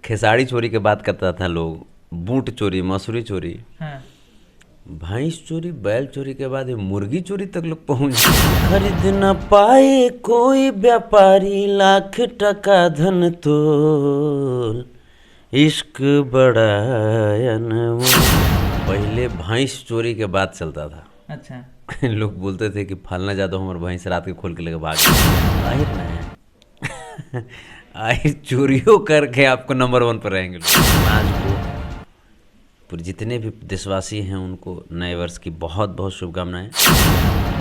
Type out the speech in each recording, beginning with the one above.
खेसारी चोरी के बात करता था लोग, बूट चोरी, मसूरी चोरी, हाँ। भैंस चोरी, बैल चोरी के बाद ये मुर्गी चोरी तक लोग पहुंच गए। खरीद न पाए कोई व्यापारी, लाख टका धन तोल, इश्क बड़ा अनमोल। पहले भैंस चोरी के बाद चलता था। अच्छा। लोग बोलते थे कि फलना जादो हमारे भैंस रात के खोल के लेके भाग गए। आहिर ना आहिर चोरियों करके आपको नंबर 1 पर रहेंगे लोग। समाज को पूरे जितने भी देशवासी हैं उनको नए वर्ष की बहुत बहुत शुभकामनाएं।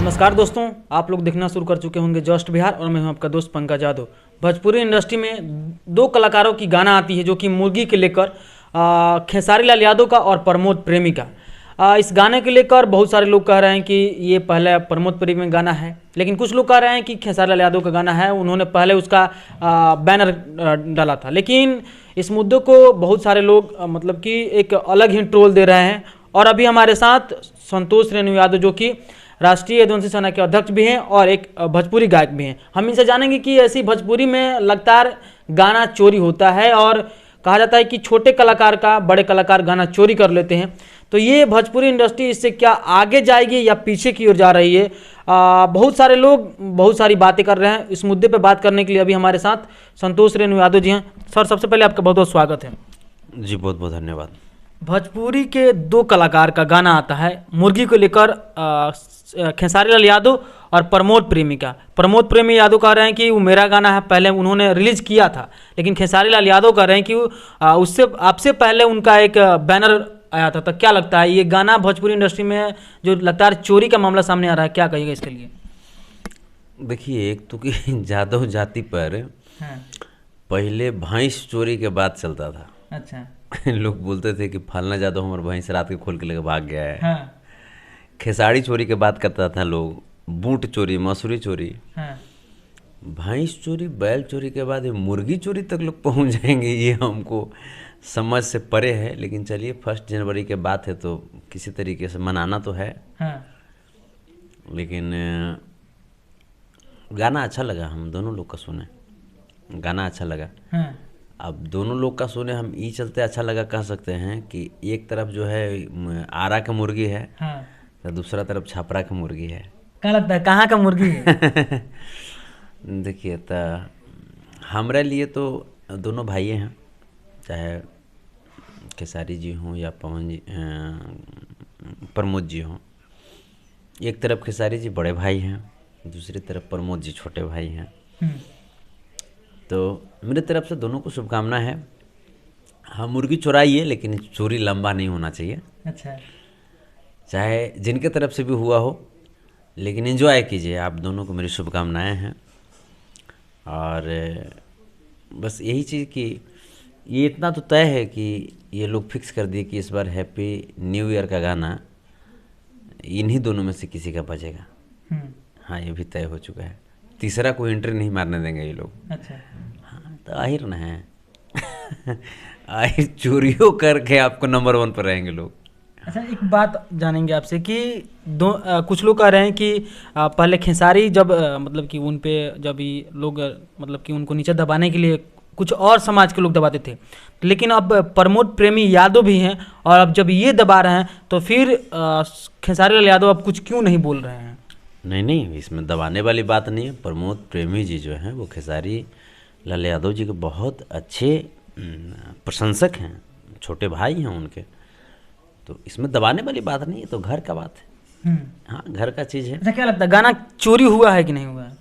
नमस्कार दोस्तों, आप लोग देखना शुरू कर चुके होंगे जस्ट बिहार और मैं हूं आपका दोस्त पंकज यादव। भोजपुरी इंडस्ट्री में दो कलाकारों की गाना आती है जो कि मुर्गी के लेकर खेसारी लाल यादव का और प्रमोद प्रेमी का। इस गाने के लेकर बहुत सारे लोग कह रहे हैं कि ये पहले प्रमोद प्रेमी में गाना है, लेकिन कुछ लोग कह रहे हैं कि खेसारी लाल यादव का गाना है, उन्होंने पहले उसका बैनर डाला था। लेकिन इस मुद्दे को बहुत सारे लोग मतलब कि एक अलग ही ट्रोल दे रहे हैं। और अभी हमारे साथ संतोष रेणु यादव जो कि राष्ट्रीय यदुवंशी सेना के अध्यक्ष भी हैं और एक भोजपुरी गायक भी हैं। हम इनसे जानेंगे कि ऐसी भोजपुरी में लगातार गाना चोरी होता है और कहा जाता है कि छोटे कलाकार का बड़े कलाकार गाना चोरी कर लेते हैं, तो ये भोजपुरी इंडस्ट्री इससे क्या आगे जाएगी या पीछे की ओर जा रही है? बहुत सारे लोग बहुत सारी बातें कर रहे हैं। इस मुद्दे पे बात करने के लिए अभी हमारे साथ संतोष रेणु यादव जी हैं। सर, सबसे पहले आपका बहुत बहुत स्वागत है। जी बहुत बहुत धन्यवाद। भोजपुरी के दो कलाकार का गाना आता है मुर्गी को लेकर, खेसारी लाल यादव और प्रमोद प्रेमी का। प्रमोद प्रेमी यादव कह रहे हैं कि वो मेरा गाना है, पहले उन्होंने रिलीज किया था, लेकिन खेसारी लाल यादव कह रहे हैं कि उससे आपसे पहले उनका एक बैनर आया था। तो क्या लगता है ये गाना भोजपुरी इंडस्ट्री में जो लगातार चोरी का मामला सामने आ रहा है, क्या कहिएगा इसके लिए? देखिए, एक तो कि जादव जाति पर हाँ। पहले भैंस चोरी के बाद चलता था। अच्छा। लोग बोलते थे कि फलना जादव हमारे भैंस रात के खोल के लेके भाग गया है। हाँ। खेसारी चोरी के बात करता था लोग, बूट चोरी, मसूरी चोरी, हाँ। भैंस चोरी, बैल चोरी के बाद ये मुर्गी चोरी तक लोग पहुंच जाएंगे, ये हमको समझ से परे है। लेकिन चलिए, 1 जनवरी के बात है तो किसी तरीके से मनाना तो है। हाँ। लेकिन गाना अच्छा लगा, हम दोनों लोग का सुने, गाना अच्छा लगा। हाँ। अब दोनों लोग का सुने, हम ई चलते अच्छा लगा कह सकते हैं कि एक तरफ जो है आरा का मुर्गी है, हाँ। तो दूसरा तरफ छपरा का मुर्गी है। क्या लगता है कहाँ का मुर्गी है? देखिए, तो हमारे लिए तो दोनों भाई हैं, चाहे खेसारी जी हों या पवन जी, प्रमोद जी हों। एक तरफ खेसारी जी बड़े भाई हैं, दूसरी तरफ प्रमोद जी छोटे भाई हैं। तो मेरे तरफ से दोनों को शुभकामना है। हाँ, मुर्गी चुराइए, लेकिन चोरी लंबा नहीं होना चाहिए। अच्छा। चाहे जिनके तरफ से भी हुआ हो, लेकिन एंजॉय कीजिए। आप दोनों को मेरी शुभकामनाएं हैं। और बस यही चीज़ कि ये इतना तो तय है कि ये लोग फिक्स कर दिए कि इस बार हैप्पी न्यू ईयर का गाना इन्हीं दोनों में से किसी का बजेगा। हाँ, ये भी तय हो चुका है। तीसरा कोई एंट्री नहीं मारने देंगे ये लोग। अच्छा। हाँ, तो आहिर ना है आहिर चोरियों करके आपको नंबर 1 पर रहेंगे लोग। अच्छा, एक बात जानेंगे आपसे कि कुछ लोग कह रहे हैं कि पहले खेसारी जब मतलब कि उन पे जब ये लोग मतलब कि उनको नीचे दबाने के लिए कुछ और समाज के लोग दबाते थे, लेकिन अब प्रमोद प्रेमी यादव भी हैं और अब जब ये दबा रहे हैं तो फिर खेसारी लाल यादव अब कुछ क्यों नहीं बोल रहे हैं? नहीं नहीं, इसमें दबाने वाली बात नहीं है। प्रमोद प्रेमी जी जो हैं वो खेसारी लाल यादव जी के बहुत अच्छे प्रशंसक हैं, छोटे भाई हैं उनके। तो इसमें दबाने वाली बात नहीं है, तो घर का बात है। हाँ, घर का चीज़ है। अच्छा, क्या लगता है गाना चोरी हुआ है कि नहीं हुआ है?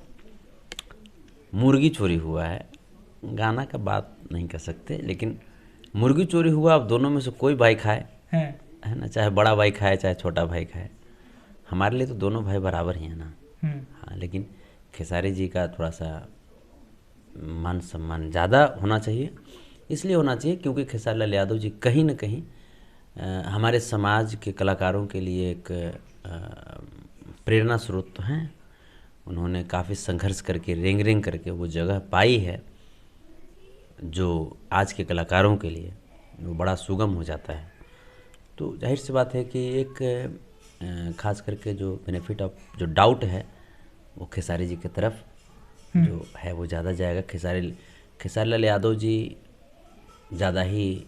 मुर्गी चोरी हुआ है, गाना का बात नहीं कर सकते, लेकिन मुर्गी चोरी हुआ। अब दोनों में से कोई भाई खाए, है ना, चाहे बड़ा भाई खाए चाहे छोटा भाई खाए, हमारे लिए तो दोनों भाई बराबर ही है ना। हाँ, लेकिन खेसारी जी का थोड़ा सा मान सम्मान ज़्यादा होना चाहिए। इसलिए होना चाहिए क्योंकि खेसारी लाल यादव जी कहीं ना कहीं हमारे समाज के कलाकारों के लिए एक प्रेरणा स्रोत तो हैं। उन्होंने काफ़ी संघर्ष करके रेंग रेंग करके वो जगह पाई है जो आज के कलाकारों के लिए वो बड़ा सुगम हो जाता है। तो जाहिर सी बात है कि एक खास करके जो बेनिफिट ऑफ जो डाउट है वो खेसारी जी की तरफ जो है वो ज़्यादा जाएगा। खेसारी लाल यादव जी ज़्यादा ही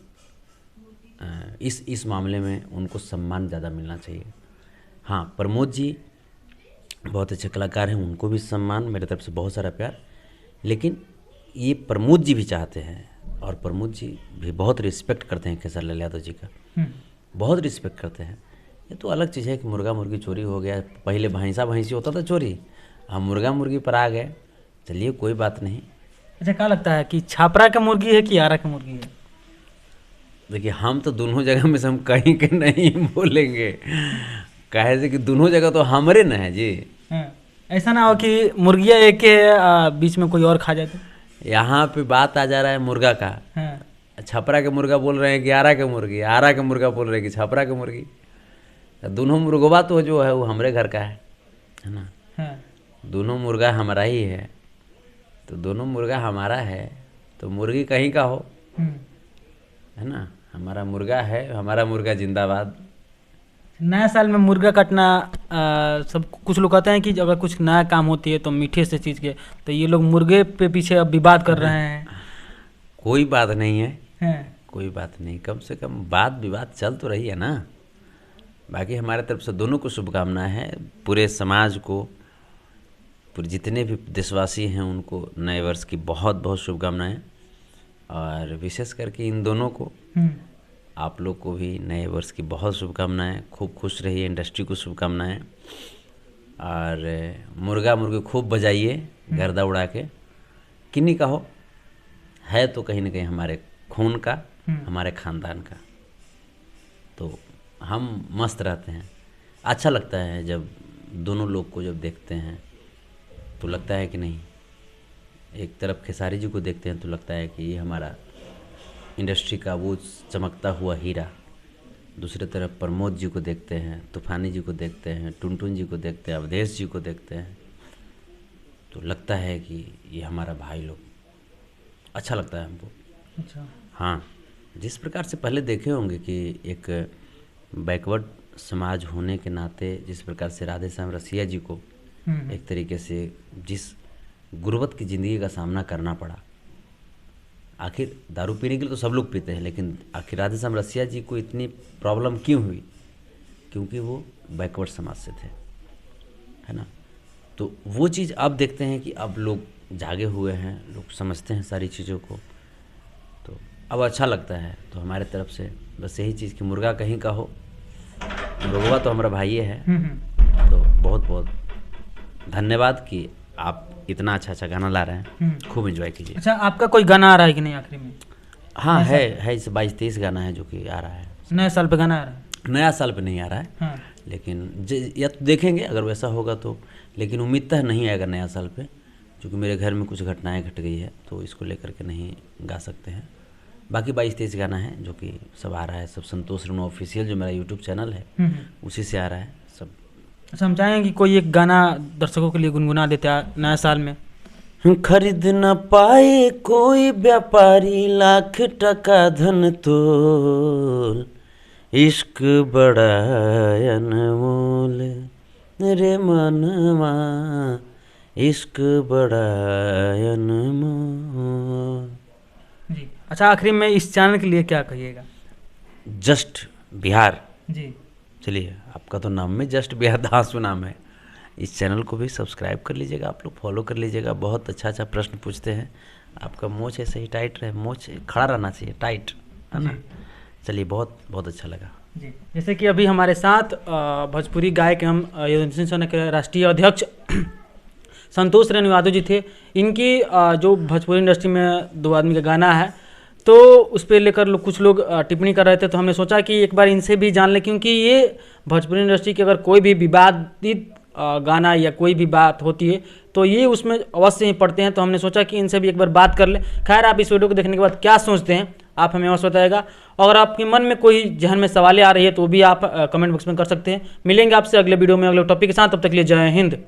इस मामले में उनको सम्मान ज़्यादा मिलना चाहिए। हाँ, प्रमोद जी बहुत अच्छे कलाकार हैं, उनको भी सम्मान, मेरे तरफ से बहुत सारा प्यार। लेकिन ये प्रमोद जी भी चाहते हैं और प्रमोद जी भी बहुत रिस्पेक्ट करते हैं खेसारी लाल यादव जी का, बहुत रिस्पेक्ट करते हैं। ये तो अलग चीज़ है कि मुर्गा मुर्गी चोरी हो गया, पहले भैंसा भैंसी होता था चोरी, हम मुर्गा मुर्गी पर आ गए, चलिए कोई बात नहीं। अच्छा, क्या लगता है कि छापरा का मुर्गी है कि आरा का मुर्गी है? देखिए, हम तो दोनों जगह में से हम कहीं के नहीं बोलेंगे, कहे से कि दोनों जगह तो हमारे न है जी। ऐसा ना हो कि मुर्गिया एक के बीच में कोई और खा जाए तो? यहाँ पे बात आ जा रहा है मुर्गा का। छपरा के मुर्गा बोल रहे हैं कि आरा के मुर्गी, आरा के मुर्गा बोल रहे हैं कि छपरा के मुर्गी। दोनों मुर्गवा तो जो है वो हमारे घर का है ना। दोनों मुर्गा हमारा ही है, तो दोनों मुर्गा हमारा है, तो मुर्गी कहीं का हो, है ना। हमारा मुर्गा है, हमारा मुर्गा जिंदाबाद। नया साल में मुर्गा काटना सब कुछ लोग कहते हैं कि अगर कुछ नया काम होती है तो मीठे से चीज़ के, तो ये लोग मुर्गे पे पीछे अब विवाद कर रहे हैं। कोई बात नहीं है, कोई बात नहीं, कम से कम बात विवाद चल तो रही है ना। बाकी हमारे तरफ से दोनों को शुभकामनाएं हैं, पूरे समाज को, पूरे जितने भी देशवासी हैं उनको नए वर्ष की बहुत बहुत शुभकामनाएं, और विशेष करके इन दोनों को, आप लोग को भी नए वर्ष की बहुत शुभकामनाएं। खूब खुश रहिए, इंडस्ट्री को शुभकामनाएं, और मुर्गा मुर्गी खूब बजाइए गर्दा उड़ा के, किन्हीं का हो, है तो कहीं ना कहीं हमारे खून का, हमारे ख़ानदान का, तो हम मस्त रहते हैं। अच्छा लगता है जब दोनों लोग को जब देखते हैं तो लगता है कि नहीं, एक तरफ खेसारी जी को देखते हैं तो लगता है कि ये हमारा इंडस्ट्री का वो चमकता हुआ हीरा, दूसरी तरफ प्रमोद जी को देखते हैं, तूफानी जी को देखते हैं, टुनटुन जी को देखते हैं, अवधेश जी को देखते हैं, तो लगता है कि ये हमारा भाई लोग, अच्छा लगता है हमको। अच्छा। हाँ, जिस प्रकार से पहले देखे होंगे कि एक बैकवर्ड समाज होने के नाते जिस प्रकार से राधे श्याम रसिया जी को एक तरीके से जिस गुर्बत की ज़िंदगी का सामना करना पड़ा, आखिर दारू पीने के लिए तो सब लोग पीते हैं, लेकिन आखिर राधे श्याम रसिया जी को इतनी प्रॉब्लम क्यों हुई? क्योंकि वो बैकवर्ड समाज से थे, है ना। तो वो चीज़ अब देखते हैं कि अब लोग जागे हुए हैं, लोग समझते हैं सारी चीज़ों को, तो अब अच्छा लगता है। तो हमारे तरफ से बस यही चीज़ कि मुर्गा कहीं का हो, मुर्गवा तो हमारा भाई है। तो बहुत बहुत धन्यवाद कि आप इतना अच्छा अच्छा गाना ला रहे हैं, खूब एंजॉय कीजिए। अच्छा, आपका कोई गाना आ रहा है कि नहीं आखिरी में? हाँ, है इस 22-23 गाना है जो कि आ रहा है। नया साल पे गाना आ रहा है? नया साल पे नहीं आ रहा है, लेकिन या तो देखेंगे अगर वैसा होगा तो, लेकिन उम्मीद तो नहीं आएगा नया साल पे, क्योंकि मेरे घर में कुछ घटनाएं घट गई है, तो इसको लेकर के नहीं गा सकते हैं। बाकी 22-23 गाना है जो कि सब आ रहा है, सब संतोष रेणु ऑफिशियल जो मेरा यूट्यूब चैनल है उसी से आ रहा है सब। अच्छा, हम चाहेंगे कि कोई एक गाना दर्शकों के लिए गुनगुना देते हैं नया साल में। खरीद न पाए कोई व्यापारी लाख टका धन तोल, इश्क बड़ा अनमोल रे मनवा, इश्क बड़ा अनमोल। जी। अच्छा, आखिरी में इस चैनल के लिए क्या कहिएगा? जस्ट बिहार जी। चलिए, आपका तो नाम में जस्ट बिहार धांसू नाम है, इस चैनल को भी सब्सक्राइब कर लीजिएगा, आप लोग फॉलो कर लीजिएगा। बहुत अच्छा अच्छा प्रश्न पूछते हैं, आपका मोच ऐसे ही टाइट रहे, मोच खड़ा रहना चाहिए, टाइट, है ना। चलिए, बहुत बहुत अच्छा लगा जी। जैसे कि अभी हमारे साथ भोजपुरी गायक एवं युद्धन सेना के राष्ट्रीय अध्यक्ष संतोष रेणु यादव जी थे। इनकी जो भोजपुरी इंडस्ट्री में 2 आदमी का गाना है, तो उस पर लेकर कुछ लोग टिप्पणी कर रहे थे, तो हमने सोचा कि एक बार इनसे भी जान लें, क्योंकि ये भोजपुरी इंडस्ट्री की अगर कोई भी विवादित गाना या कोई भी बात होती है तो ये उसमें अवश्य ही पढ़ते हैं, तो हमने सोचा कि इनसे भी एक बार बात कर लें। खैर, आप इस वीडियो को देखने के बाद क्या सोचते हैं आप हमें अवश्य बताइएगा। अगर आपके मन में कोई जहन में सवालें आ रही है तो भी आप कमेंट बॉक्स में कर सकते हैं। मिलेंगे आपसे अगले वीडियो में अगले टॉपिक के साथ, तब तक के लिए जय हिंद।